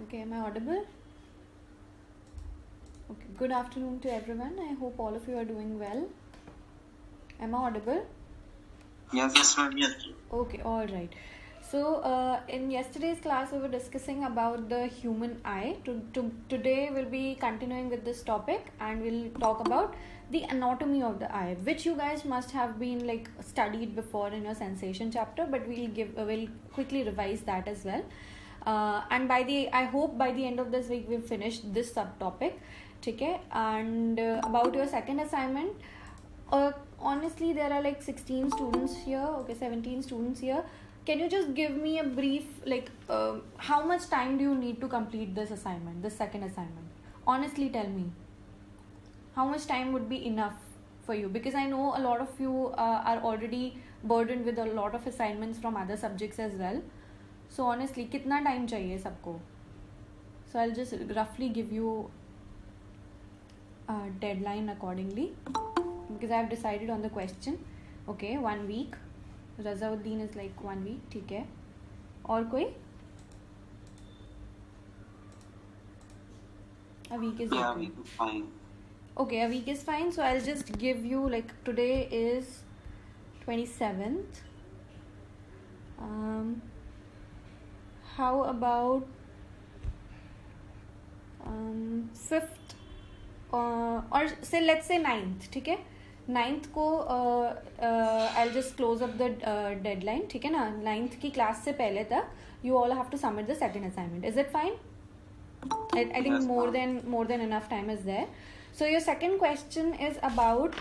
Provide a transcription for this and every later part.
Okay, am I audible? Okay, good afternoon to everyone. I hope all of you are doing well. Am I audible? Yes, ma'am. Yes. Okay, all right. So, in yesterday's class, we were discussing about the human eye. Today, we'll be continuing with this topic and we'll talk about the anatomy of the eye, which you guys must have been like studied before in your sensation chapter, but we'll quickly revise that as well. And I hope by the end of this week we've finished this subtopic. Okay, and about your second assignment, honestly there are like 16 students here, okay, 17 students here. Can you just give me a brief, like, how much time do you need to complete this assignment, this second assignment? Honestly tell me, how much time would be enough for you, because I know a lot of you are already burdened with a lot of assignments from other subjects as well. So honestly, कितना time चाहिए सबको? So I'll just roughly give you a deadline accordingly, because I have decided on the question. Okay, 1 week. Razauddin is like 1 week. ठीक है. और कोई? A week is Yeah, okay. week is fine. Okay, a week is fine. So I'll just give you, like, today is 27th. How about 5th, or say let's say 9th, ठीक है? 9th को I'll just close up the deadline, ठीक है ना? 9th की class से पहले तक you all have to submit the second assignment. Is it fine? I think Yes, more than enough time is there. So your second question is about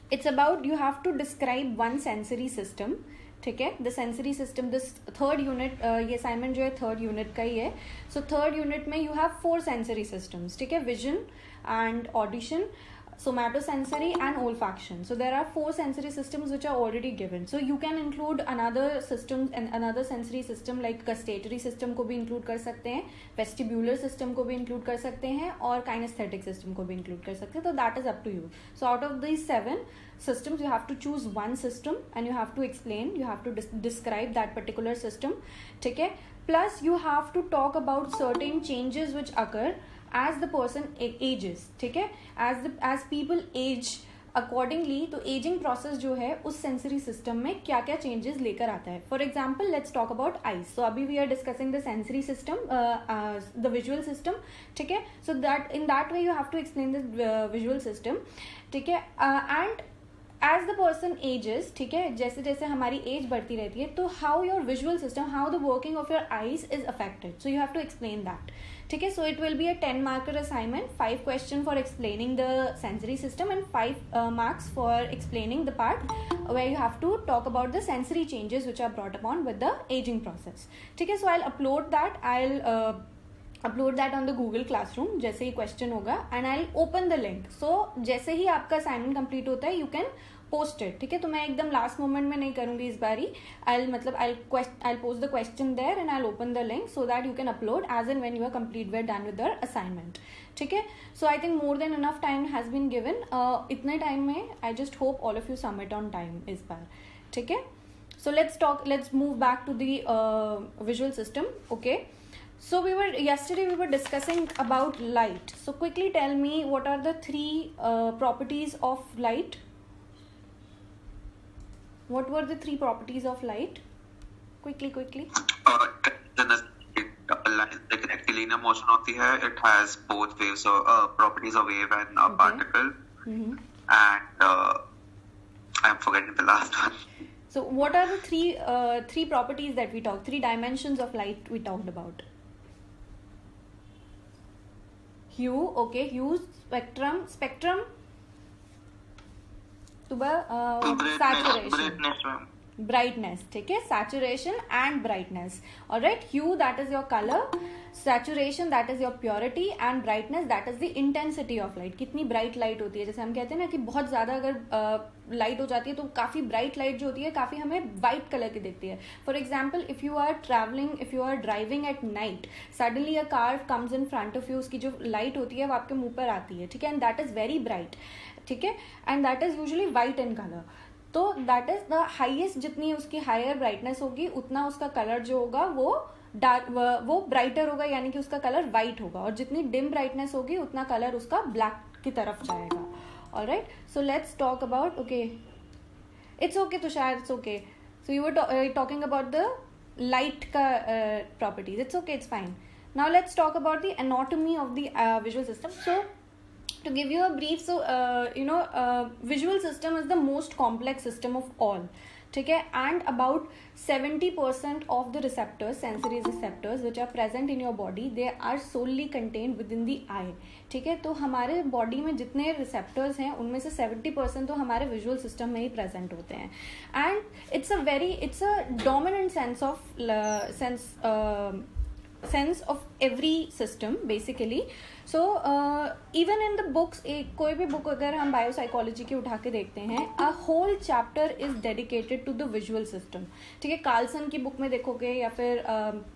it's about you have to describe one sensory system. ठीक है, the sensory system, this third unit, ये assignment जो है third unit का ही है. So third unit में you have 4 sensory systems, ठीक है, vision and audition, somatosensory and olfaction. So there are 4 sensory systems which are already given. So you can include another system and another sensory system like gustatory system को भी include कर सकते हैं, vestibular system को भी include कर सकते हैं और kinesthetic system को भी include कर सकते हैं. So that is up to you. So out of these 7 systems you have to choose one system and you have to explain, you have to describe that particular system. ठीक है, plus you have to talk about certain changes which occur as the person ages. ठीक है, as people age accordingly, तो aging process जो है उस sensory system में क्या क्या changes लेकर आता है. For example, let's talk about eyes. So अभी we are discussing the sensory system, the visual system. ठीक है, so that in that way you have to explain the visual system. ठीक है, and as the person ages, ठीक है, जैसे जैसे हमारी एज बढ़ती रहती है, तो how your visual system, how the working of your eyes is affected. So you have to explain that. ठीक है, so it will be a 10 marker assignment, 5 question for explaining the sensory system and 5 marks for explaining the part where you have to talk about the sensory changes which are brought upon with the aging process. ठीक है, so I'll upload that on the Google Classroom जैसे ही question होगा, and I'll open the link. So जैसे ही आपका assignment complete होता है, you can post it. ठीक है, तो मैं एकदम last moment में नहीं करूँगी इस बारी. I'll post the question there and I'll open the link so that you can upload as and when you are we're done with the assignment. ठीक है, so I think more than enough time has been given. इतने time में I just hope all of you submit on time इस बार. ठीक है, so let's move back to the visual system. Okay, so yesterday we were discussing about light. So quickly tell me, what are the 3 properties of light? What were the 3 properties of light? Quickly. Like rectilinear motion होती है. It has both waves of properties of wave and particle. Mm-hmm. And I'm forgetting the last one. So what are the 3 properties that we talked? 3 dimensions of light we talked about. Hue, okay, hue, spectrum. Saturation, brightness. ठीक है, saturation and brightness. Alright, hue, that is your color, saturation, that is your purity, and brightness, that is the intensity of light. कितनी bright light होती है, जैसे हम कहते हैं ना कि बहुत ज़्यादा अगर लाइट हो जाती है तो काफ़ी ब्राइट लाइट जो होती है काफ़ी हमें वाइट कलर की दिखती है. For example, if you are driving at night, suddenly a car comes in front of you, उसकी जो लाइट होती है वो आपके मुंह पर आती है. ठीक है, and that is very bright. ठीक है, and that is usually white in colour. तो दैट इज़ द हाइएस्ट, जितनी उसकी हायर ब्राइटनेस होगी उतना उसका कलर जो होगा वो डार्क वो ब्राइटर होगा, यानी कि उसका कलर वाइट होगा, और जितनी डिम ब्राइटनेस होगी उतना कलर उसका ब्लैक की तरफ जाएगा. Alright, so let's talk about, okay it's okay Tushar, it's okay. So you were talking about the light का properties. It's okay, it's fine. Now let's talk about the anatomy of the visual system. So to give you a brief, so visual system is the most complex system of all. ठीक है, and about 70% of the receptors, sensory receptors which are present in your body, they are solely contained within the eye. ठीक है, तो हमारे body में जितने receptors हैं उनमें से 70% तो हमारे विजुअल सिस्टम में ही प्रेजेंट होते हैं. And it's a dominant sense of every system basically. So even in the books, कोई भी बुक अगर हम बायोसाइकोलॉजी की उठा के देखते हैं, a whole chapter is dedicated to the visual system. ठीक है, कार्लसन की बुक में देखोगे या फिर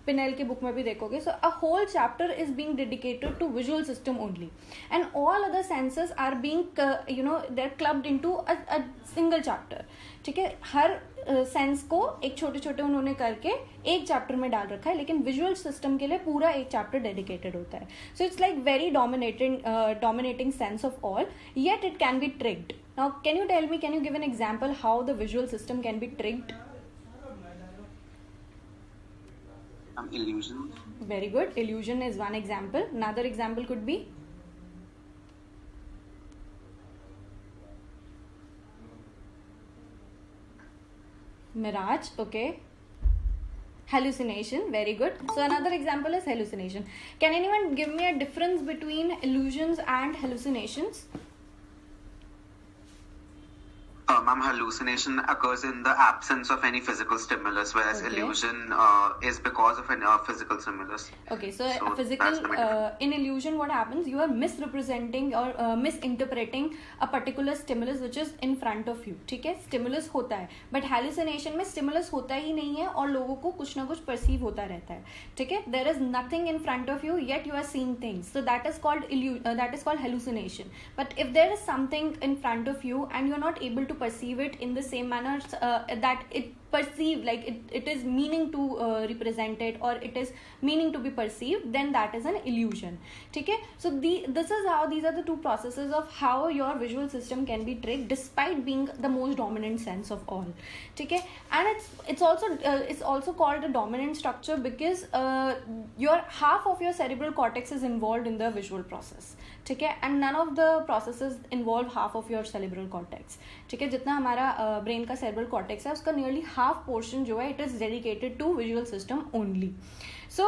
पिनेल की बुक में भी देखोगे, so a whole chapter is being dedicated to visual system only, and all other senses are being they're clubbed into a single chapter. ठीक है, हर सेंस को एक छोटे छोटे उन्होंने करके एक चैप्टर में डाल रखा है, लेकिन विजुअल सिस्टम के लिए पूरा एक चैप्टर डेडिकेटेड होता है. So it's like very dominating sense of all, yet it can be tricked. Now can you tell me, can you give an example how the visual system can be tricked? Illusion. Very good. Illusion is one example. Another example could be? Mirage. Okay. Hallucination. Very good. So another example is hallucination. Can anyone give me a difference between illusions and hallucinations? Ma'am, hallucination occurs in the absence of any physical stimulus, whereas Okay. illusion is because of a physical stimulus. Okay, so So physical that's the main difference. in illusion what happens, you are misrepresenting or misinterpreting a particular stimulus which is in front of you. ठीक है, stimulus होता है, but hallucination में stimulus होता ही नहीं है और लोगों को कुछ ना कुछ perceive होता रहता है. ठीक है, there is nothing in front of you yet you are seeing things, so that is called hallucination. But if there is something in front of you and you are not able to perceive it in the same manner that it perceived, like it is meaning to represent it, or it is meaning to be perceived, then that is an illusion. ठीक है, so this is how, these are the two processes of how your visual system can be tricked despite being the most dominant sense of all. ठीक है, and it's also called a dominant structure because your half of your cerebral cortex is involved in the visual process. ठीक है, and none of the processes involve half of your cerebral cortex. ठीक है, जितना हमारा brain का cerebral cortex है उसका nearly half portion जो है it is dedicated to visual system only. So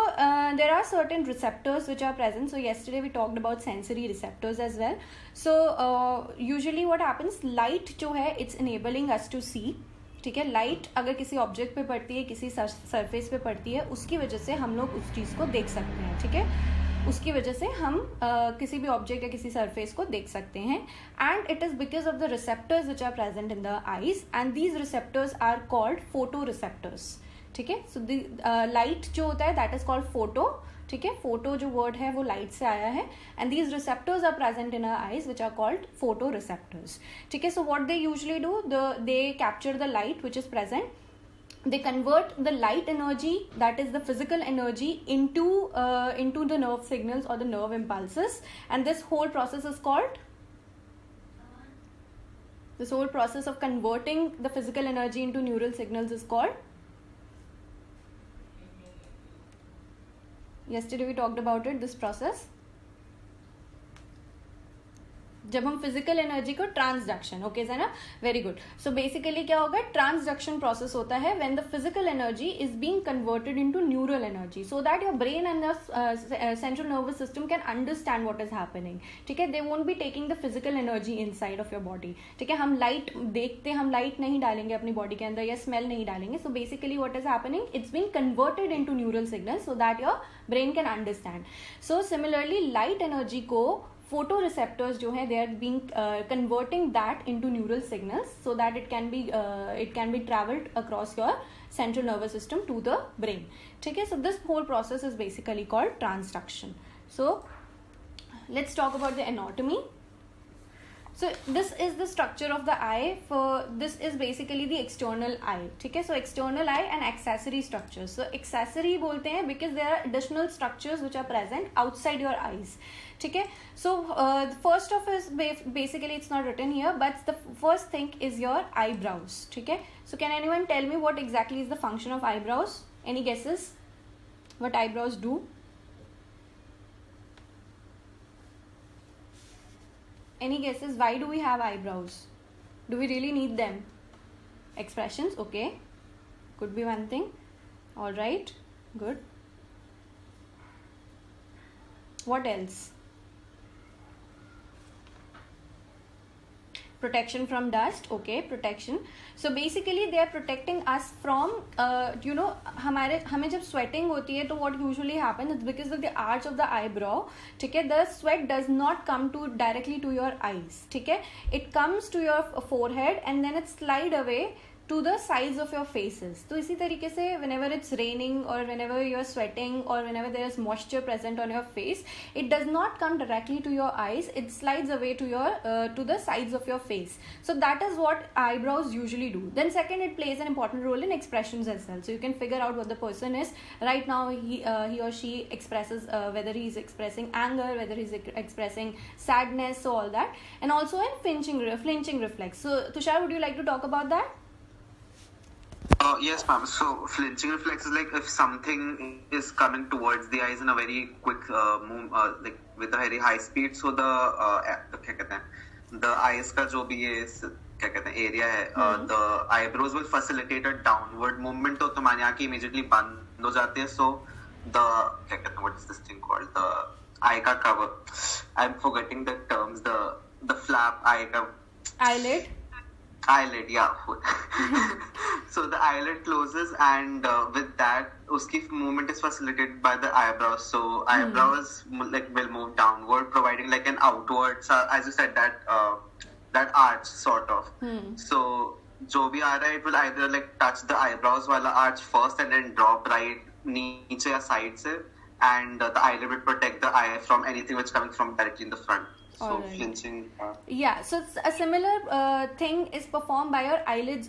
there are certain receptors which are present. So yesterday we talked about sensory receptors as well. So usually what happens, light जो है it's enabling us to see. ठीक है, light अगर किसी object पे पड़ती है, किसी सरफेस पे पड़ती है, उसकी वजह से हम लोग उस चीज़ को देख सकते हैं. ठीक है, उसकी वजह से हम किसी भी ऑब्जेक्ट या किसी सरफेस को देख सकते हैं. And it is because of the receptors which are present in the eyes, and these receptors are called photo receptors. ठीक है, सो लाइट जो होता है दैट इज कॉल्ड फोटो. ठीक है, फोटो जो वर्ड है वो लाइट से आया है, and these receptors are present in our eyes which are called photo receptors. ठीक है, so what they usually do, they capture the light which is present. They convert the light energy, that is the physical energy, into the nerve signals or the nerve impulses, and this whole process of converting the physical energy into neural signals is called, yesterday we talked about it, this process. जब हम physical energy को transduction, okay है ना, very good. So basically क्या होगा, transduction process होता है when the physical energy is being converted into neural energy, so that your brain and the central nervous system can understand what is happening. ठीक है, they won't be taking the physical energy inside of your body. ठीक है, हम light देखते, हम light नहीं डालेंगे अपनी बॉडी के अंदर या स्मेल नहीं डालेंगे. So basically what is happening, it's being converted into neural signal so that your brain can understand. So similarly light energy को फोटो रिसेप्टर्स जो है, they are being converting that into neural signals so that it can be travelled across your central nervous system to the brain. ठीक है, so this whole process is basically called transduction. So let's talk about the anatomy. So this is the structure of the eye. For this is basically the external eye. ठीक है? So external eye and accessory structures. So accessory बोलते हैं because there are additional structures which are present outside your eyes. ठीक है? So first of is basically it's not written here, but the first thing is your eyebrows. ठीक है? So can anyone tell me what exactly is the function of eyebrows? Any guesses? What eyebrows do? Any guesses? Why do we have eyebrows? Do we really need them? Expressions, okay. Could be one thing. All right, good. What else? Protection from dust, okay, protection. So basically they are protecting us from हमें जब sweating होती है तो what usually happens is because of the arch of the eyebrow, ठीक है, the sweat does not come to directly to your eyes, ठीक है, it comes to your forehead and then it slide away to the sides of your faces. तो इसी तरीके से whenever it's raining or whenever you're sweating or whenever there is moisture present on your face, it does not come directly to your eyes, it slides away to your to the sides of your face. So that is what eyebrows usually do. Then second, it plays an important role in expressions as well. So you can figure out what the person is. Right now he or she expresses whether he is expressing anger, whether he is expressing sadness, so all that. And also in flinching reflex. So Tushar, would you like to talk about that? Yes, ma'am. So flinching reflex is like if something is coming towards the eyes in a very quick move, like with a very high speed. So the क्या कहते हैं, the eyes का जो भी ये क्या कहते हैं area है, the eyebrows will facilitate a downward movement. तो तुम्हारी आंखें immediately बंद हो जाती है. So the क्या कहते हैं, what is this thing called, the eye का cover, I'm forgetting the terms, the flap, eye का eyelid, yeah. So the eyelid closes and with that uski movement is facilitated by the eyebrows. So eyebrows like will move downward, providing like an outward, as you said, that arch sort of. So जो भी आ रहा है, it will either like touch the eyebrows वाला arch first and then drop right नीचे या side से, and the eyelid will protect the eye from anything which coming from directly in the front. So Alright. flinching. Yeah, so a similar thing is performed by your eyelids,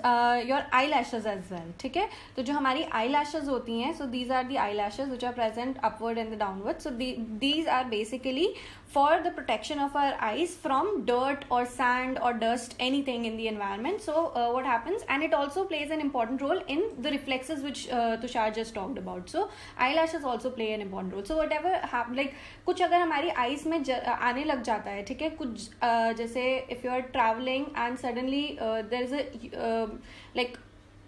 your eyelashes as well. ठीक है? तो जो हमारी eyelashes होती हैं, so these are the eyelashes which are present upward and the downward. So these are basically for the protection of our eyes from dirt or sand or dust, anything in the environment. So what happens, and it also plays an important role in the reflexes which Tushar just talked about. So eyelashes also play an important role. So whatever like कुछ अगर हमारी eyes में आने लग जाता है, ठीक है, कुछ जैसे if you are traveling and suddenly there is a like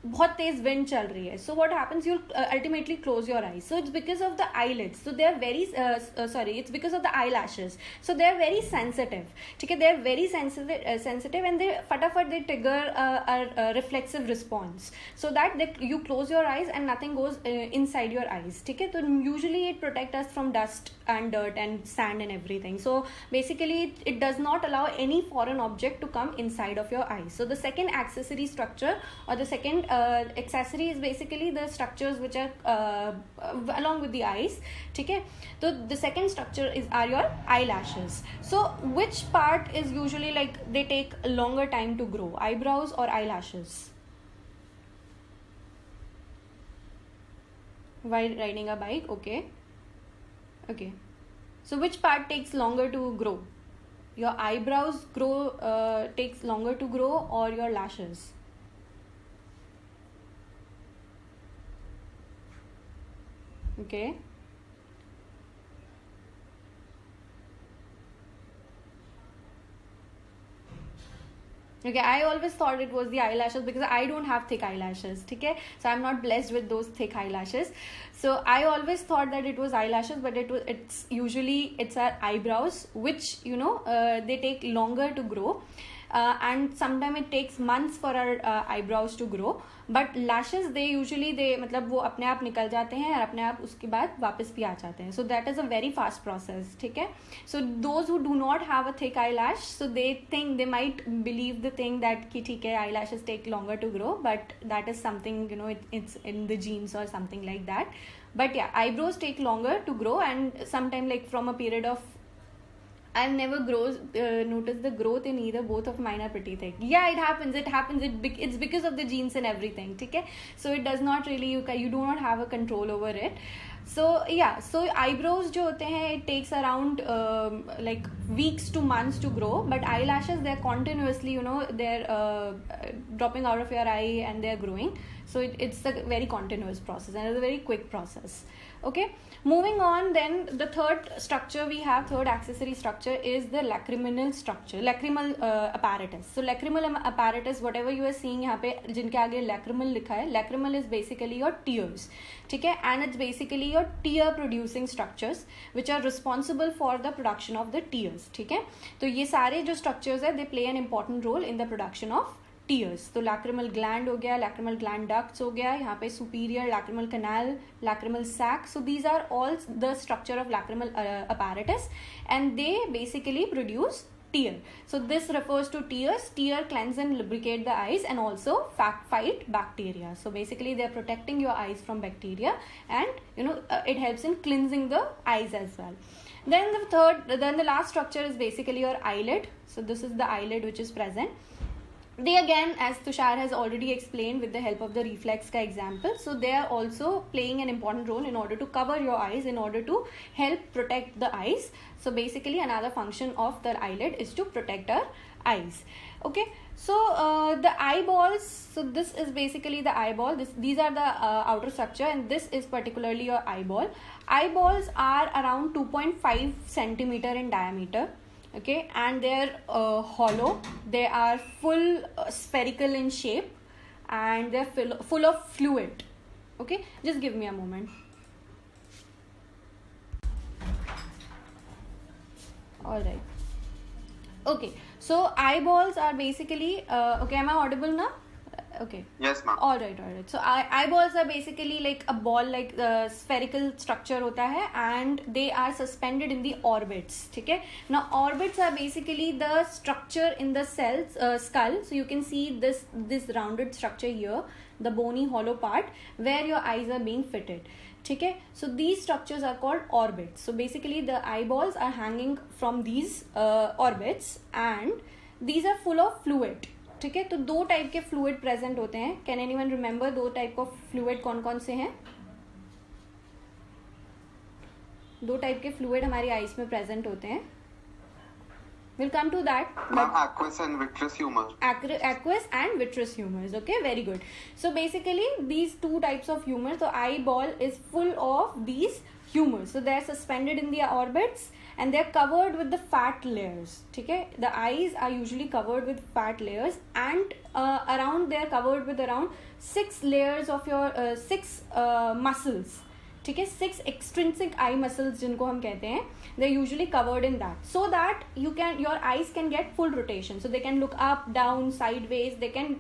बहुत तेज विंड चल रही है, so what happens, you'll ultimately close your eyes. So it's because of the eyelids, so they are very it's because of the eyelashes, so they are very sensitive, ठीक है, they are very sensitive and they फटाफट they trigger a reflexive response, so that you close your eyes and nothing goes inside your eyes, ठीक है. तो usually it protect us from dust and dirt and sand and everything. So basically it does not allow any foreign object to come inside of your eyes. So the second accessory structure or the second accessory is basically the structures which are along with the eyes, ठीक है. So the second structure are your eyelashes. So which part is usually like they take a longer time to grow, eyebrows or eyelashes? While riding a bike, okay. So which part takes longer to grow? Your eyebrows takes longer to grow or your lashes? Okay. Okay, I always thought it was the eyelashes because I don't have thick eyelashes, okay? So I'm not blessed with those thick eyelashes. So I always thought that it was eyelashes, but it's usually our eyebrows, which they take longer to grow. And sometimes it takes months for our eyebrows to grow, but lashes they मतलब वो अपने आप निकल जाते हैं और अपने आप उसके बाद वापस भी आ जाते हैं. So that is a very fast process, ठीक है. So those who do not have a thick eyelash, so they might believe the thing that कि ठीक है eyelashes take longer to grow, but that is something it's in the genes or something like that. But yeah, eyebrows take longer to grow, and sometimes like from a period of I've never noticed the growth in either. Both of mine are pretty thick. Yeah, it happens. It's because of the genes and everything. Okay, so it does not really, you do not have a control over it. So yeah, so eyebrows जो होते हैं, it takes around like weeks to months to grow, but eyelashes, they're continuously, they're dropping out of your eye and they're growing. So it's a very continuous process and it's a very quick process. Okay, moving on, then the third structure we have, third accessory structure is the lacrimal structure, lacrimal apparatus. So lacrimal apparatus, whatever you are seeing यहाँ पे जिनके आगे lacrimal लिखा है, lacrimal is basically your tears, ठीक है, and it's basically your tear producing structures which are responsible for the production of the tears, ठीक है. तो ये सारे जो structures है, they play an important role in the production of tears. तो lacrimal gland हो गया, lacrimal gland ducts हो गया, यहाँ पे superior lacrimal canal, lacrimal sac. So these are all the structure of lacrimal apparatus, and they basically produce tear. So this refers to tears. Tear cleanse and lubricate the eyes and also fight bacteria. So basically they are protecting your eyes from bacteria, and it helps in cleansing the eyes as well. Then the last structure is basically your eyelid. So this is the eyelid which is present. They again, as Tushar has already explained with the help of the reflex ka example, so they are also playing an important role in order to cover your eyes, in order to help protect the eyes. So basically another function of the eyelid is to protect our eyes. Okay, so the eyeballs, so this is basically the eyeball. These are the outer structure, and this is particularly your eyeball. Eyeballs are around 2.5 centimeter in diameter. Okay, and they're hollow, they are full spherical in shape, and they're full of fluid. Okay, just give me a moment. All right. Okay, so eyeballs are basically okay, am I audible now? Okay. Yes, ma'am. All right. So eyeballs are basically like a ball, like spherical structure होता है, and they are suspended in the orbits. ठीक है. Now orbits are basically the structure in the skull. So you can see this rounded structure here, the bony hollow part where your eyes are being fitted. ठीक है. So these structures are called orbits. So basically the eyeballs are hanging from these orbits, and these are full of fluid. ठीक है. तो दो type के fluid present होते हैं. Can anyone remember दो टाइप ऑफ फ्लूइड कौन कौन से हैं? दो टाइप के फ्लूइड हमारी आईज में प्रेजेंट होते हैं. We'll come to that. Aqueous and vitreous humor. Aqueous and vitreous humors. Okay, very good. So basically these two types of humors, the eyeball is full of these humors. So they are suspended in the orbits, and they are covered with the fat layers. Okay, the eyes are usually covered with fat layers, and they are covered with around 6 layers of your 6 muscles. ठीक है, 6 extrinsic eye muscles जिनको हम कहते हैं, they're usually covered in that, so that your eyes can get full rotation, so they can look up, down, sideways, they can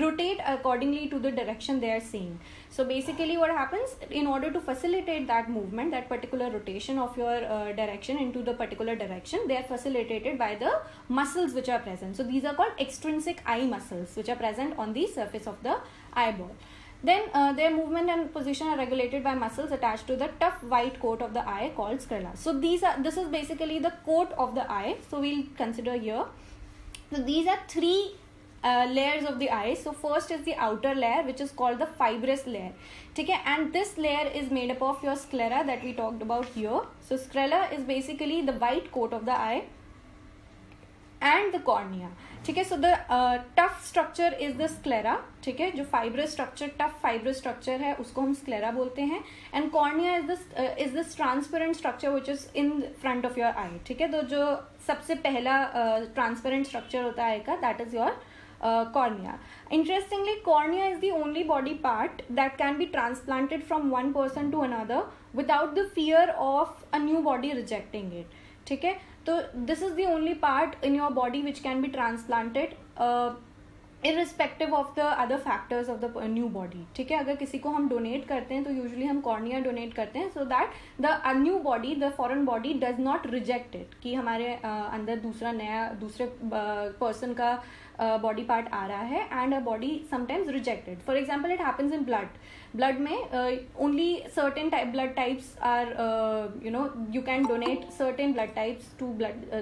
rotate accordingly to the direction they are seeing. So basically what happens, in order to facilitate that movement, that particular rotation of your direction into the particular direction, they are facilitated by the muscles which are present. So these are called extrinsic eye muscles which are present on the surface of the eyeball. Then their movement and position are regulated by muscles attached to the tough white coat of the eye called sclera. So this is basically the coat of the eye. So we'll consider here. So these are 3 layers of the eye. So first is the outer layer, which is called the fibrous layer. Okay, and this layer is made up of your sclera that we talked about here. So sclera is basically the white coat of the eye and the cornea. ठीक है. So the tough structure is the sclera. ठीक है, जो fibrous structure, tough fibrous structure है, उसको हम sclera बोलते हैं. And cornea is this transparent structure which is in front of your eye. ठीक है, तो जो सबसे पहला transparent structure होता है eye का, that is your cornea. Interestingly, cornea is the only body part that can be transplanted from one person to another without the fear of a new body rejecting it. ठीक है, तो this is the only part in your body which can be transplanted irrespective of the other factors of the new body. ठीक है, अगर किसी को हम donate करते हैं तो यूजुअली हम कॉर्निया डोनेट करते हैं, so that the new body, the foreign body does not reject it, कि हमारे अंदर दूसरे पर्सन का बॉडी पार्ट आ रहा है and a body sometimes rejected. For example it happens in blood में only certain blood types are you can donate certain blood types to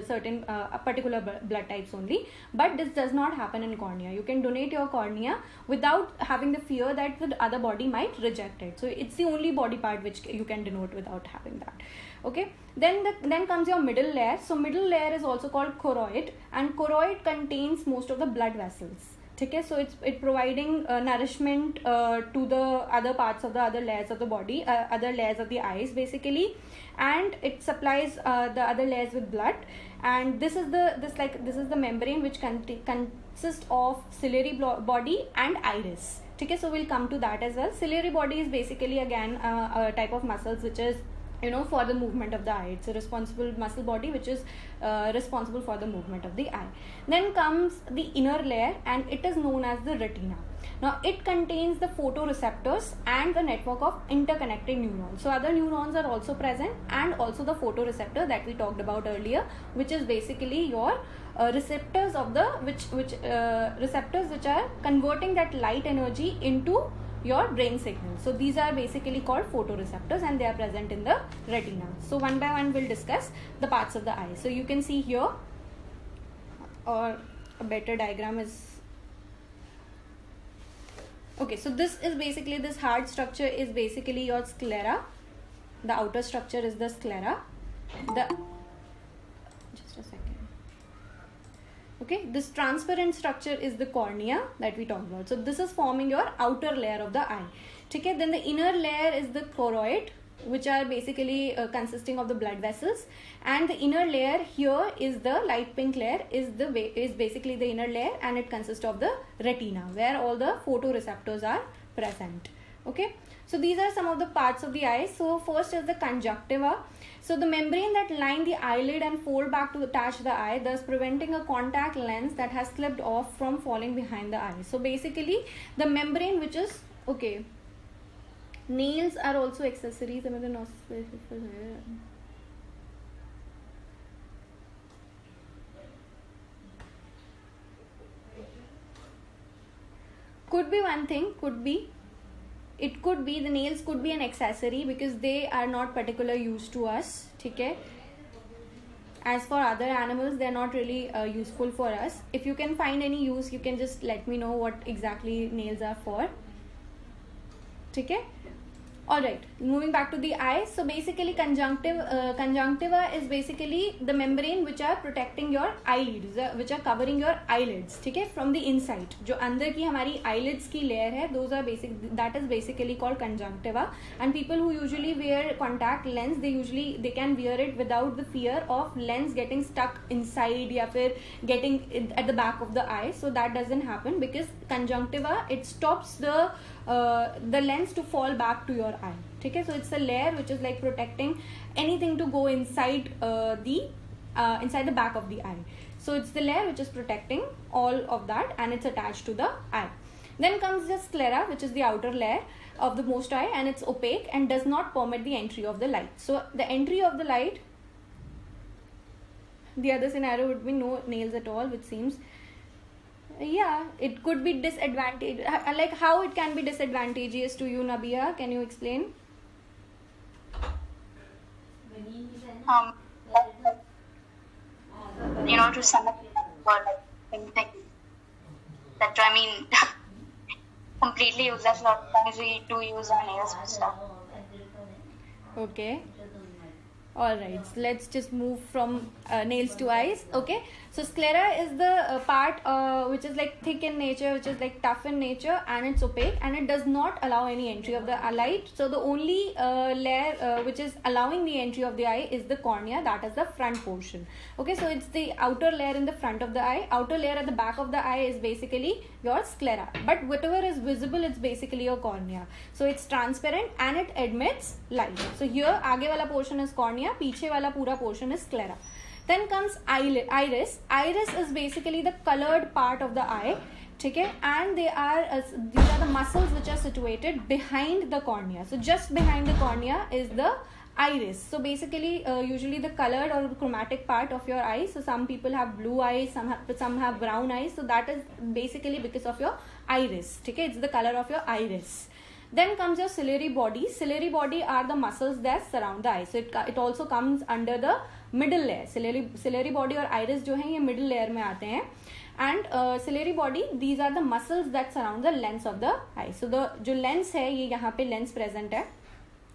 certain particular blood types only, but this does not happen in cornea. You can donate your cornea without having the fear that the other body might reject it. So it's the only body part which you can denote without having that. Okay, then comes your middle layer. So middle layer is also called choroid, and choroid contains most of the blood vessels. Okay, so it's providing nourishment to the other parts of the other layers of the body, other layers of the eyes basically, and it supplies the other layers with blood. And this is the membrane which consists of ciliary body and iris. Okay, so we'll come to that as well. Ciliary body is basically again a type of muscles which is for the movement of the eye. It's a responsible muscle body which is responsible for the movement of the eye. Then comes the inner layer, and it is known as the retina. Now it contains the photoreceptors and the network of interconnecting neurons. So other neurons are also present, and also the photoreceptor that we talked about earlier, which is basically your receptors of the receptors which are converting that light energy into your brain signal. So these are basically called photoreceptors, and they are present in the retina. So one by one we'll discuss the parts of the eye. So you can see here, or a better diagram is okay. So this is basically, this hard structure is basically your sclera. The outer structure is the sclera. Just a second. Okay, this transparent structure is the cornea that we talked about. So this is forming your outer layer of the eye. Okay, then the inner layer is the choroid, which are basically consisting of the blood vessels, and the inner layer here is the light pink layer, is basically the inner layer, and it consists of the retina, where all the photoreceptors are present. Okay, so these are some of the parts of the eye. So first is the conjunctiva. So the membrane that line the eyelid and fold back to attach the eye, thus preventing a contact lens that has slipped off from falling behind the eye. So basically the membrane which is, okay, nails are also accessories. Could be one thing, it could be the nails could be an accessory because they are not particular use to us. Okay, as for other animals, they are not really useful for us. If you can find any use, you can just let me know what exactly nails are for. Okay, alright, moving back to the eye. So basically conjunctiva is basically the membrane which are protecting your eyelids, which are covering your eyelids, okay, from the inside. जो अंदर की हमारी eyelids की layer है, that is basically called conjunctiva. And people who usually wear contact lens, they can wear it without the fear of lens getting stuck inside या फिर getting at the back of the eye. So that doesn't happen because conjunctiva, it stops the lens to fall back to your eye. Okay, so it's a layer which is like protecting anything to go inside inside the back of the eye. So it's the layer which is protecting all of that, and it's attached to the eye. Then comes the sclera, which is the outer layer of the most eye, and it's opaque and does not permit the entry of the light. So the entry of the light, the other scenario would be no nails at all, which seems, yeah, it could be disadvantage. Like how it can be disadvantageous to you, Nabia? Can you explain? To sum up for like anything that completely useless. A lot of times we do use our nails and stuff. Okay. Alright, so let's just move from nails to eyes. Okay, so sclera is the part which is like thick in nature, which is like tough in nature, and it's opaque, and it does not allow any entry of the light. So the only layer which is allowing the entry of the eye is the cornea, that is the front portion. Okay, so it's the outer layer in the front of the eye. Outer layer at the back of the eye is basically your sclera, but whatever is visible, it's basically your cornea. So it's transparent and it admits light. So here आगे वाला portion is cornea, पीछे वाला पूरा portion is sclera. Then comes iris. Iris is basically the colored part of the eye. Okay, and these are the muscles which are situated behind the cornea. So just behind the cornea is the iris. So basically usually the colored or chromatic part of your eyes, so some people have blue eyes, some have brown eyes, so that is basically because of your iris. Okay, it's the color of your iris. Then comes your ciliary body. Ciliary body are the muscles that surround the eye, so it also comes under the middle layer. Ciliary body और iris जो है ये middle layer में आते हैं. And ciliary body, these are the muscles that surround the lens of the eye. So the जो lens है ये यहाँ पे lens present है.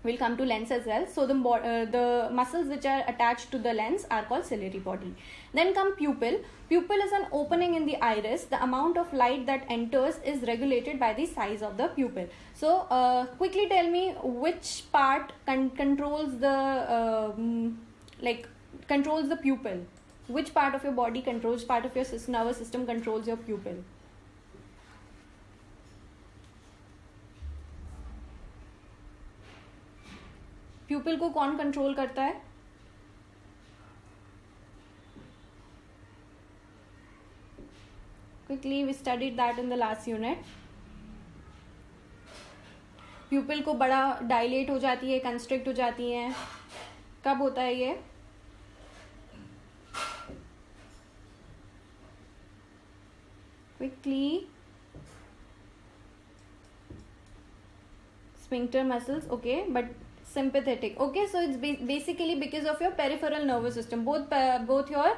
We'll come to lens as well. So the muscles which are attached to the lens are called ciliary body. Then come pupil. Pupil is an opening in the iris. The amount of light that enters is regulated by the size of the pupil. So quickly tell me which part controls the controls the pupil. Which part of your body controls, part of your nervous system controls your pupil? Pupil को कौन control करता है? Quickly, we studied that in the last unit. Pupil को बड़ा dilate हो जाती है, constrict हो जाती है. कब होता है ये? Quickly. Sphincter muscles, okay, but sympathetic. Okay, so it's basically because of your peripheral nervous system. Both your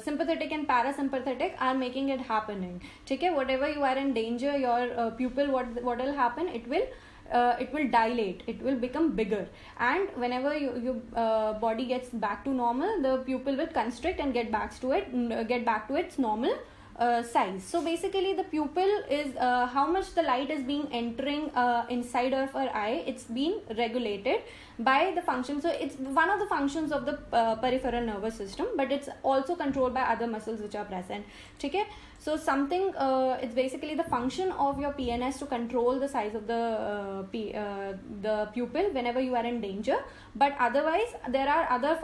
sympathetic and parasympathetic are making it happening. Okay, whatever you are in danger, your pupil, what will happen? It will dilate, it will become bigger, and whenever your body gets back to normal, the pupil will constrict and get back to its normal size. So basically the pupil is how much the light is being entering inside of our eye. It's being regulated by the function. So it's one of the functions of the peripheral nervous system, but it's also controlled by other muscles which are present. Okay, so something it's basically the function of your PNS to control the size of the pupil whenever you are in danger, but otherwise there are other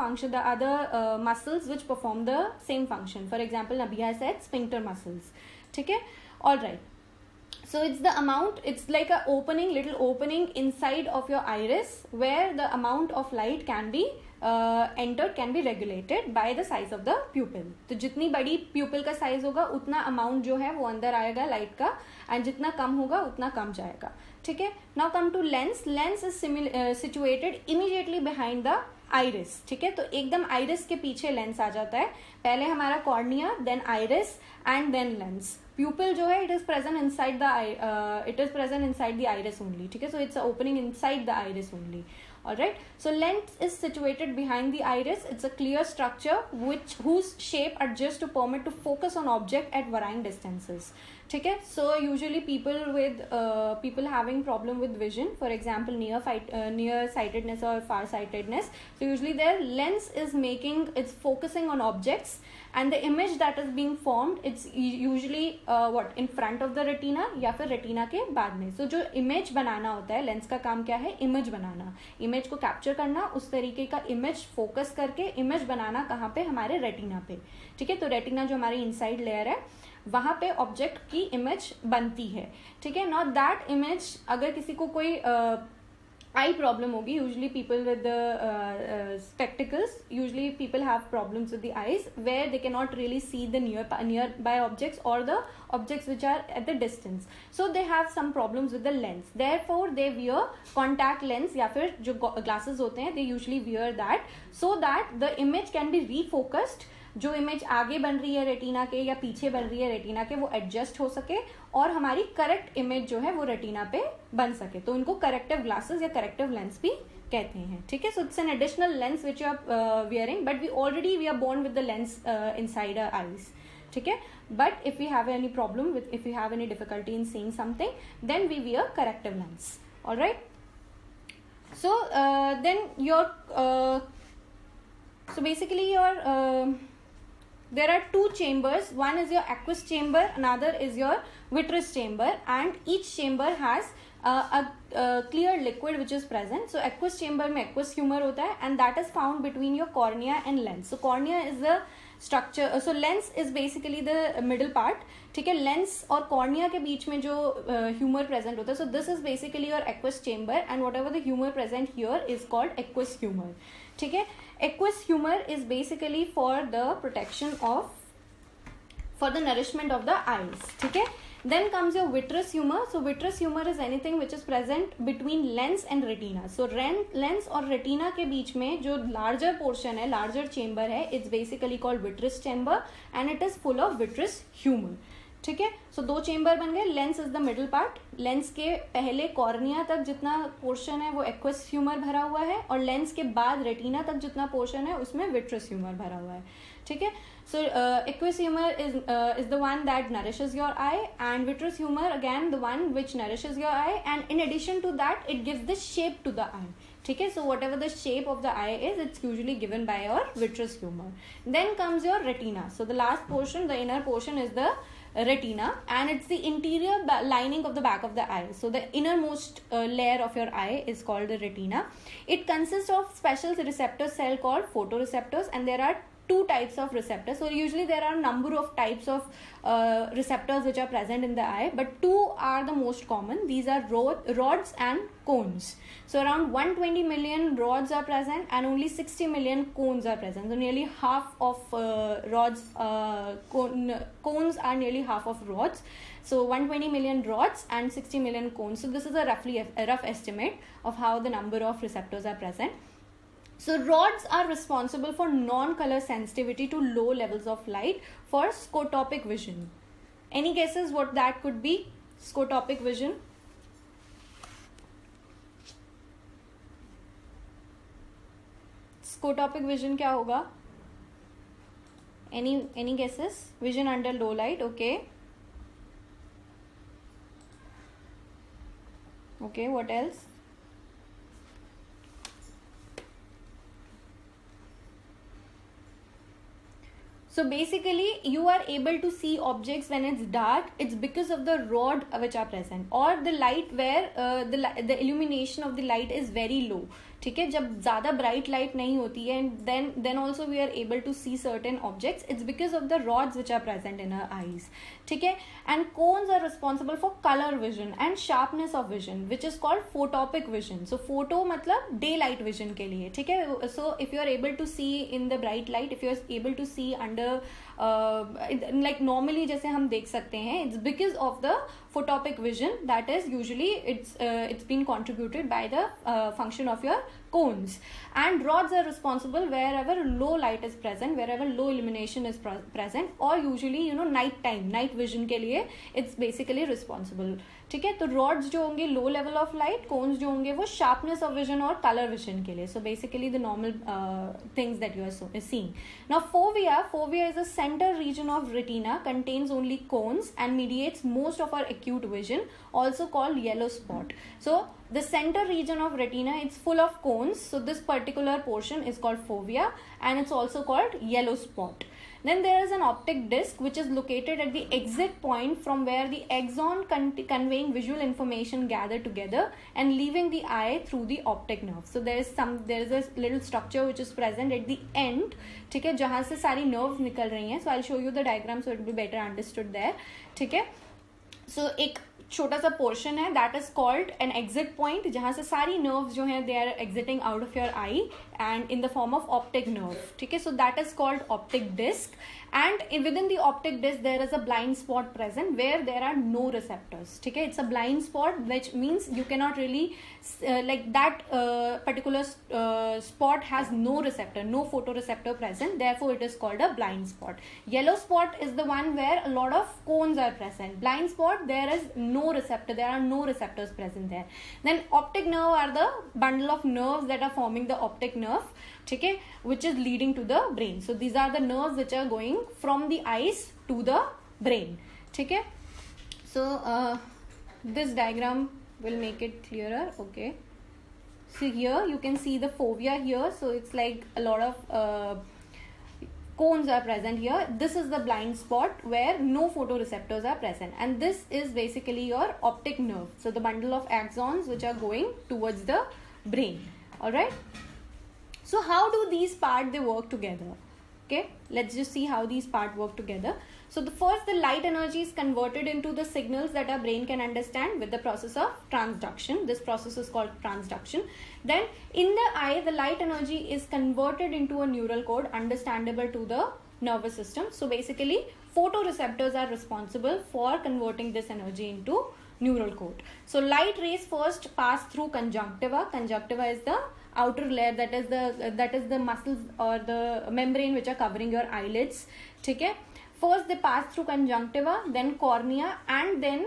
muscles which perform the same function. For example, Nabia said sphincter muscles. Okay, all right. So it's the amount, it's like a little opening inside of your iris where the amount of light can be entered, can be regulated by the size of the pupil. तो जितनी बड़ी pupil का size होगा उतना amount जो है वो अंदर आएगा light का, and जितना कम होगा उतना कम जाएगा. ठीक है. Now come to lens. Lens is situated immediately behind the iris. ठीक है, तो एकदम iris के पीछे lens आ जाता है. पहले हमारा cornea, then iris, and then lens. Pupil जो है it is present inside the iris only. ठीक है, so it's an opening inside the iris only. Alright, so lens is situated behind the iris. It's a clear structure whose shape adjusts to permit to focus on object at varying distances. ठीक है, so usually people having problem with vision, for example near sightedness or far sightedness, so usually their lens is focusing on objects, and the image that is being formed, it's usually in front of the retina या फिर retina के बाद में. So जो image बनाना होता है, lens का काम क्या है? Image बनाना, image को capture करना, उस तरीके का image focus करके image बनाना कहाँ पे? हमारे retina पे. ठीक है, तो retina जो हमारी inside layer है वहाँ पे ऑब्जेक्ट की इमेज बनती है. ठीक है, नॉट दैट इमेज अगर किसी को कोई आई प्रॉब्लम होगी, usually people with spectacles, usually people have problems with the eyes where they cannot really see the nearby objects or the objects which are at the distance, so they have some problems with the lens. Therefore they wear contact lens या फिर जो glasses होते हैं, they usually wear that so that the image can be refocused. जो image आगे बन रही है रेटिना के या पीछे बन रही है रेटिना के, वो एडजस्ट हो सके और हमारी करेक्ट इमेज जो है वो रेटिना पे बन सके, तो उनको करेक्टिव ग्लासेस या करेक्टिव लेंस भी कहते हैं. ठीक है, so it's an additional lens which you are wearing, but we are born with the lens inside our eyes. ठीक है, but if you have any problem with, if you have any difficulty in seeing something, then we wear corrective lens. Alright, so then your so basically your there are two chambers. One is your aqueous chamber, another is your vitreous chamber, and each chamber has a clear liquid which is present. So aqueous chamber में aqueous humor होता है, and that is found between your cornea and lens. So cornea is the structure, so lens is basically the middle part. ठीक है, lens और cornea के बीच में जो humour present होता है, so this is basically your aqueous chamber, and what ever the humour present here is called aqueous humour. ठीक है, aqueous humour is basically for the protection of, for the nourishment of the eyes. ठीक है, then comes your vitreous humor. So vitreous humor is anything which is present between lens and retina. So lens और retina के बीच में जो larger portion है, larger chamber है, it's basically called vitreous chamber and it is full of vitreous humor. ठीक है, सो दो chamber बन गए. Lens is the middle part, lens के पहले कॉर्निया तक जितना पोर्शन है वो एक्वस ह्यूमर भरा हुआ है, और लेंस के बाद रेटिना तक जितना पोर्शन है उसमें विट्रस ह्यूमर भरा हुआ है. ठीक है, so aqueous humour is the one that nourishes your eye, and vitreous humour again the one which nourishes your eye, and in addition to that it gives the shape to the eye. ठीक है, so whatever the shape of the eye is, it's usually given by your vitreous humor. Then comes your retina. So the last portion, the inner portion is the retina, and it's the interior lining of the back of the eye. So the innermost layer of your eye is called the retina. It consists of special receptor cell called photoreceptors, and there are two types of receptors. So usually there are a number of types of receptors which are present in the eye, but two are the most common. These are rods and cones. So around 120 million rods are present and only 60 million cones are present. So nearly half of rods, cones are nearly half of rods. So 120 million rods and 60 million cones. So this is a rough estimate of how the number of receptors are present. So rods are responsible for non-color sensitivity to low levels of light for scotopic vision. Any guesses what that could be? Scotopic vision. Scotopic vision क्या होगा? Any guesses? Vision under low light. Okay. Okay, what else? So basically you are able to see objects when it's dark. It's because of the rod which are present, or the light where the illumination of the light is very low. ठीक है, जब ज़्यादा bright light नहीं होती है, then also we are able to see certain objects. It's because of the rods which are present in our eyes. ठीक है, and cones are responsible for color vision and sharpness of vision, which is called photopic vision. So photo मतलब daylight vision के लिए. ठीक है, so if you are able to see in the bright light, if you are able to see under like normally जैसे हम देख सकते हैं, it's because of the photopic vision that is usually it's been contributed by the function of your cones. And rods are responsible wherever low light is present, wherever low illumination is present, or usually night vision के लिए it's basically responsible. ठीक है, तो rods जो होंगे low level of light, cones जो होंगे वो sharpness of vision और color vision के लिए. So basically the normal things that you are seeing. Now fovea is a center region of retina, contains only cones and mediates most of our acute vision, also called yellow spot. So the center region of retina, it's full of cones. So this particular portion is called fovea, and it's also called yellow spot. Then there is an optic disc which is located at the exit point from where the axon conveying visual information gather together and leaving the eye through the optic nerve. So there is a little structure which is present at the end. ठीक है, जहाँ से सारी nerves निकल रही हैं. So I'll show you the diagram so it will be better understood there. ठीक है, so एक छोटा सा पोर्शन है that is called an exit point, जहाँ से सारी नर्व्स जो हैं they are exiting out of your eye and in the form of optic nerve. ठीक है, so that is called optic disc, and within the optic disc there is a blind spot present where there are no receptors. ठीक है, it's a blind spot which means you cannot really like that particular spot has no receptor, no photoreceptor present, therefore it is called a blind spot. Yellow spot is the one where a lot of cones are present. Blind spot, there is no receptor, there are no receptors present there. Then optic nerve are the bundle of nerves that are forming the optic nerve, ठीक है, which is leading to the brain. So these are the nerves which are going from the eyes to the brain. ठीक है, so this diagram will make it clearer. Okay, so here you can see the fovea here. So it's like a lot of cones are present here. This is the blind spot where no photoreceptors are present, and this is basically your optic nerve. So the bundle of axons which are going towards the brain. All right. So how do these parts they work together? Okay, let's just see how these parts work together. So the light energy is converted into the signals that our brain can understand with the process of transduction. This process is called transduction. Then in the eye, the light energy is converted into a neural code understandable to the nervous system. So basically, photoreceptors are responsible for converting this energy into neural code. So light rays first pass through conjunctiva. Conjunctiva is the outer layer, that is the muscles or the membrane which are covering your eyelids. Okay. First they pass through conjunctiva, then cornea, and then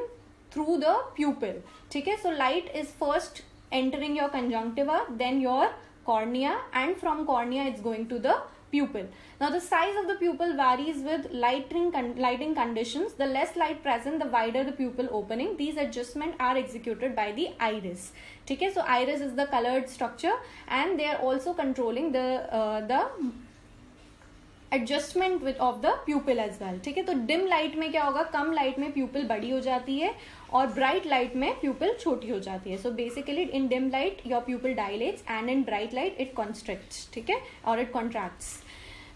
through the pupil. Okay. So light is first entering your conjunctiva, then your cornea, and from cornea it's going to the pupil. Now the size of the pupil varies with lighting conditions. The less light present, the wider the pupil opening. These adjustments are executed by the iris. Okay, so iris is the colored structure, and they are also controlling the adjustment of the pupil as well. ठीक है, तो dim light में क्या होगा, कम light में प्यूपिल बड़ी हो जाती है और ब्राइट लाइट में प्यूपिल छोटी हो जाती है. So basically in dim light your pupil dilates and in bright light it constricts. ठीक है, और it contracts.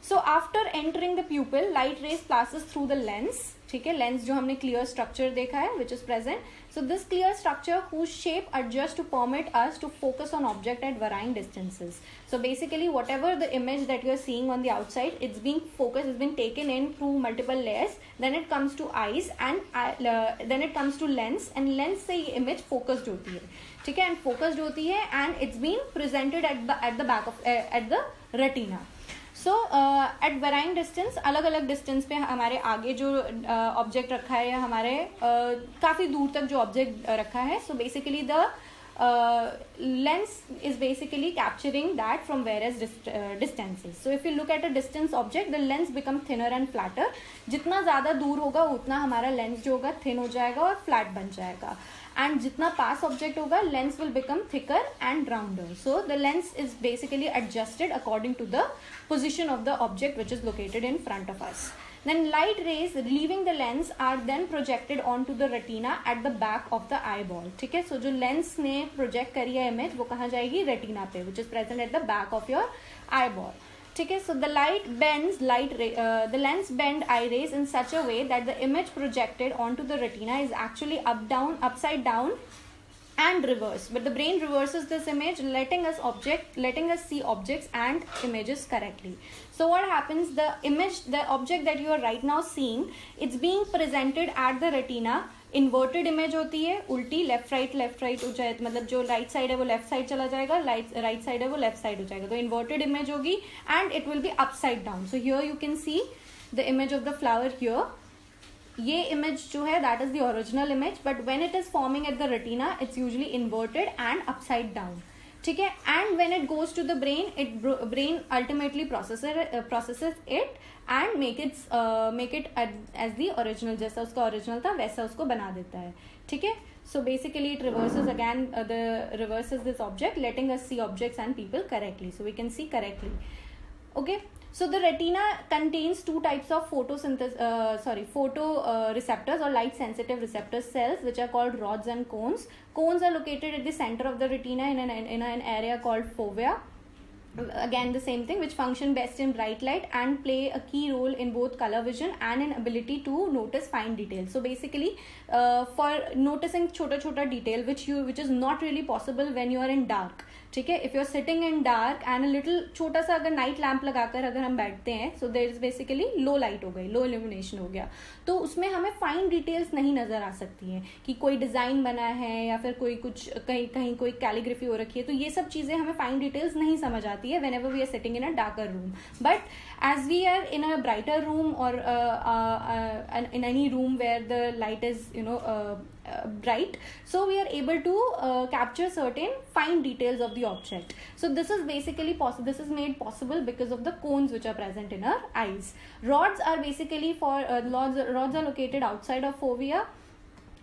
So after entering the pupil, light rays passes through the lens. ठीक है, लेंस जो हमने क्लियर स्ट्रक्चर देखा है which is present. So this clear structure whose shape adjusts to permit us to focus on object at varying distances. So basically whatever the image that you are seeing on the outside, it's being focused, it's been taken in through multiple layers. Then it comes to eyes and then it comes to lens, and lens से ये image focused होती है. ठीक है, and focused होती है and it's being presented at the back of at the retina. So at varying distance, अलग अलग डिस्टेंस पे हमारे आगे जो ऑब्जेक्ट रखा है या हमारे काफ़ी दूर तक जो ऑब्जेक्ट रखा है. So basically the lens is basically capturing that from various distances. So if you look at a distance object, the lens become thinner and flatter. जितना ज़्यादा दूर होगा उतना हमारा लेंस जो होगा थिन हो जाएगा और फ्लैट बन जाएगा. And जितना पास ऑब्जेक्ट होगा, lens will become thicker and rounder. So the lens is basically adjusted according to the position of the object which is located in front of us. Then light rays leaving the lens are then projected onto the retina at the back of the eyeball. ठीक है, so जो lens ने project करी है image वो कहाँ जाएगी, retina पे, which is present at the back of your eyeball. ठीक है, so the lens bend eye rays in such a way that the image projected onto the retina is actually upside down and reverse. But the brain reverses this image, letting us see objects and images correctly. So what happens, the object that you are right now seeing, it's being presented at the retina. Inverted image होती है, उल्टी left right हो जाए, मतलब जो right side है वो left side चला जाएगा, राइट साइड है वो लेफ्ट साइड हो जाएगा. तो इन्वर्टेड इमेज होगी and it will be upside down. So here you can see the image of the flower here. ये इमेज जो है that is the original image, but when it is forming at the retina it's usually inverted and upside down. ठीक है, and when it goes to the brain, brain ultimately processes it and make it as the original. जैसा उसका original था वैसा उसको बना देता है. ठीक है, so basically it reverses this object, letting us see objects and people correctly, so we can see correctly. Okay, so the retina contains two types of photoreceptors or light sensitive receptor cells, which are called rods and cones. Cones are located at the center of the retina in an area called fovea. Again the same thing, which function best in bright light and play a key role in both color vision and in ability to notice fine details. So basically for noticing छोटा detail which is not really possible when you are in dark. ठीक है, if you are sitting in dark and little छोटा सा अगर night lamp लगाकर अगर हम बैठते हैं, so there is basically low light हो गई, लो इल्यूमिनेशन हो गया, तो उसमें हमें फाइन डिटेल्स नहीं नजर आ सकती हैं कि कोई डिजाइन बना है या फिर कोई कुछ कहीं कोई कैलीग्राफी हो रखी है. तो ये सब चीजें हमें फाइन डिटेल्स नहीं समझ आती है whenever we are sitting in a darker room. But as we are in a brighter room or in any room where the light is bright, so we are able to capture certain fine details of the object. So this is basically this is made possible because of the cones which are present in our eyes. Rods are basically rods are located outside of fovea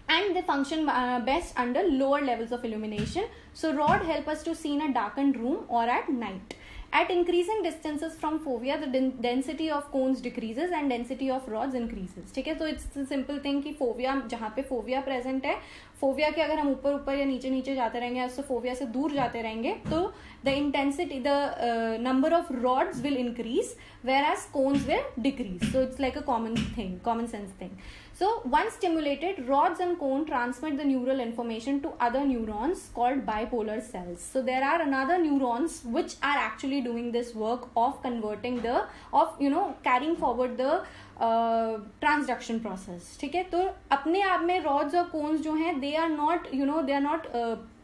and they function best under lower levels of illumination. So rod help us to see in a darkened room or at night. At increasing distances from fovea, the density of cones decreases and density of rods increases. ठीक है, तो it's a simple thing कि fovea, जहाँ पे fovea present है, fovea के अगर हम ऊपर ऊपर या नीचे नीचे जाते रहेंगे, उससे fovea से दूर जाते रहेंगे, तो the intensity, the number of rods will increase, whereas cones will decrease. So it's like a common thing, common sense thing. So once stimulated, rods and cone transmit the neural information to other neurons called bipolar cells. So there are another neurons which are actually doing this work of converting the, of carrying forward the transduction process. ठीक है, तो अपने आप में rods और cones जो हैं, they are not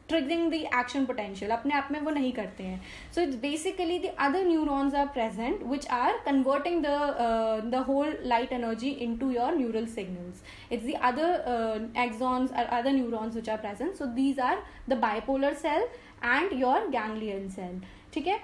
triggering the action potential, अपने आप में वो नहीं करते हैं. So it's basically the other neurons are present which are converting the whole light energy into your neural signals. It's the other axons or other neurons which are present. So these are the bipolar cell and your ganglion cell. ठीक है,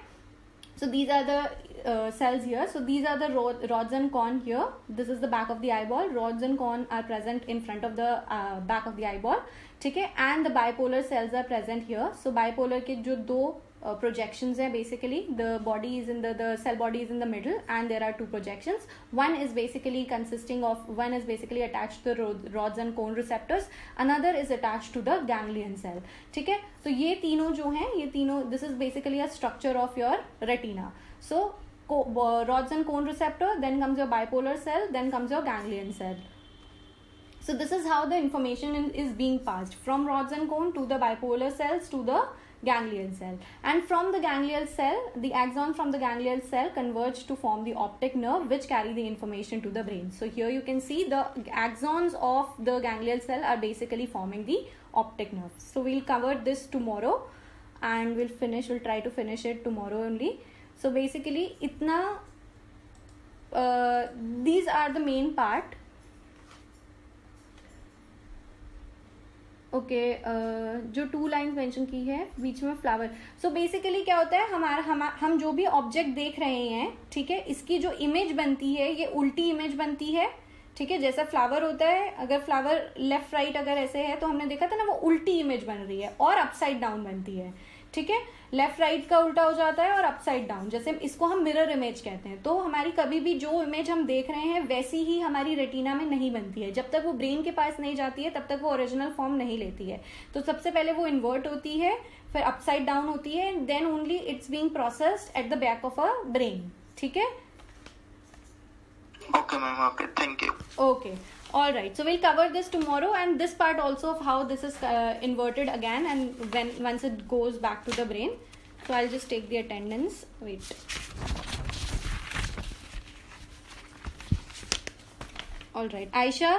so these are the cells here. So these are the rods and cone here. This is the back of the eyeball. Rods and cone are present in front of the back of the eyeball. ठीक है, and the bipolar cells are present here. So bipolar के जो दो projections है, basically the body is in the cell body is in the middle, and there are two projections. One is basically attached to the rods and cone receptors, another is attached to the ganglion cell. ठीक है, तो ये तीनों जो हैं, ये तीनों, this is basically a structure of your retina. So rods and cone receptor, then comes your bipolar cell, then comes your ganglion cell. So this is how the information is being passed from rods and cone to the bipolar cells to the ganglion cell, and from the ganglion cell, the axons from the ganglion cell converge to form the optic nerve which carry the information to the brain. So here you can see the axons of the ganglion cell are basically forming the optic nerve. So we'll cover this tomorrow, and we'll try to finish it tomorrow only. So basically itna these are the main part. Okay, जो 2 lines mention की है बीच में flower. So basically क्या होता है, हम जो भी ऑब्जेक्ट देख रहे हैं, ठीक है, इसकी जो इमेज बनती है ये उल्टी इमेज बनती है. ठीक है, जैसा फ्लावर होता है, अगर फ्लावर लेफ्ट राइट अगर ऐसे है तो हमने देखा था ना, वो उल्टी इमेज बन रही है और अपसाइड डाउन बनती है. ठीक है, लेफ्ट राइट का उल्टा हो जाता है और अपसाइड डाउन, जैसे इसको हम मिरर इमेज कहते हैं. तो हमारी कभी भी जो इमेज हम देख रहे हैं वैसी ही हमारी रेटिना में नहीं बनती है. जब तक वो ब्रेन के पास नहीं जाती है तब तक वो ओरिजिनल फॉर्म नहीं लेती है. तो सबसे पहले वो इन्वर्ट होती है, फिर अपसाइड डाउन होती है, then only it's being processed at the back of a brain. ठीक है, okay ma'am, okay, thank you. Okay, all right, so we'll cover this tomorrow, and this part also of how this is inverted again, and once it goes back to the brain. So I'll just take the attendance. Wait, all right, Aisha,